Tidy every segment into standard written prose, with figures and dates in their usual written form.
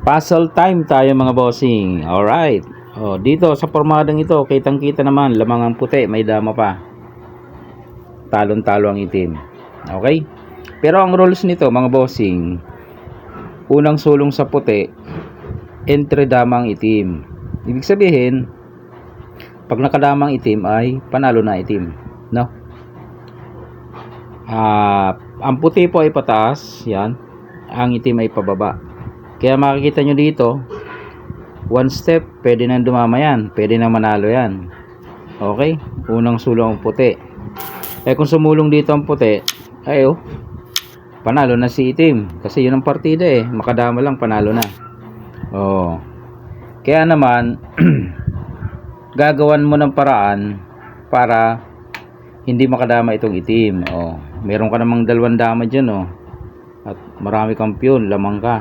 Puzzle time tayo mga bossing. Alright. Dito sa pormadang ito, kitang-kita naman, lamang ang puti, may dama pa. Talon-talo ang itim. Okay? Pero ang rules nito mga bossing, unang sulong sa puti, entre dama ang itim. Ibig sabihin, pag nakadamang itim ay panalo na itim. No? Ang puti po ay pataas, yan. Ang itim ay pababa. Kaya makikita nyo dito, one step, pwede nang dumama yan. Pwede nang manalo yan. Okay? Unang sulong ang puti. Kung sumulong dito ang puti, panalo na si itim. Kasi yun ang partida eh. Makadama lang, panalo na. Kaya naman, gagawan mo ng paraan para hindi makadama itong itim. Meron ka namang 2 dama dyan. At marami kang piyon, lamang ka.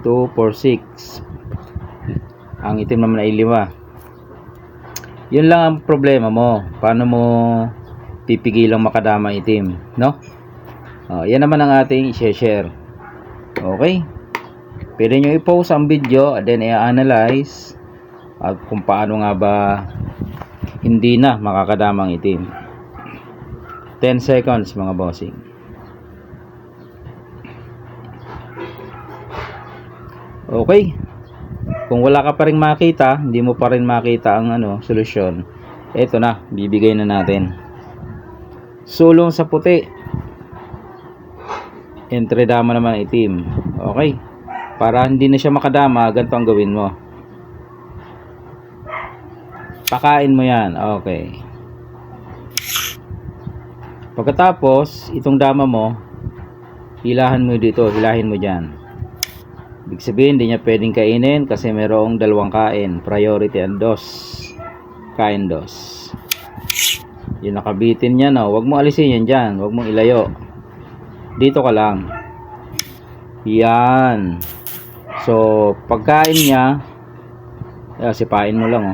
2, 4, 6. Ang itim naman ay 5. Yun lang ang problema mo. Paano mo pipigilang makadama itim, no? Yan naman ang ating i-share. Okay? Pwede nyo i-post ang video and then i-analyze at kung paano nga ba hindi na makakadamang itim. 10 seconds mga bossing. Okay. Kung wala ka pa ring makita, hindi mo pa rin makita ang solusyon. Ito na, bibigay na natin. Sulong sa puti. Entre dama naman itim. Okay. Para hindi na siya makadama, ganito ang gawin mo. Pakain mo yan. Okay. Pagkatapos, itong dama mo, hilahan mo dito, hilahin mo dyan. Ibig sabihin, hindi niya pwedeng kainin kasi mayroong 2 kain. Priority and dos. Kain dos. Yung nakabitin niya, no? Huwag mo alisin yan dyan. Huwag mong ilayo. Dito ka lang. Yan. So, pagkain niya, sipain mo lang,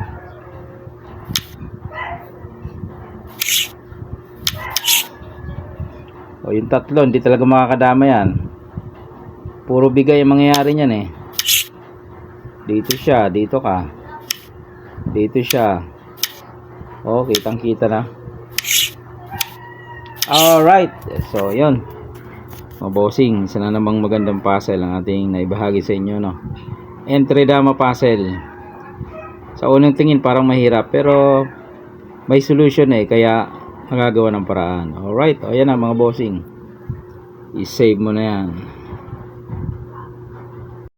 yung 3, hindi talaga makakadama yan. Puro bigay ang mangyayari niyan eh. Dito siya, dito ka. Dito siya. Kitang kita na. Alright. So, yun. Mga bossing, isa na namang magandang puzzle ang ating naibahagi sa inyo, no? Entre dama puzzle. Sa unang tingin parang mahirap, pero may solution eh, kaya magagawa ng paraan. Alright. Ayan na mga bossing. I-save mo na yan.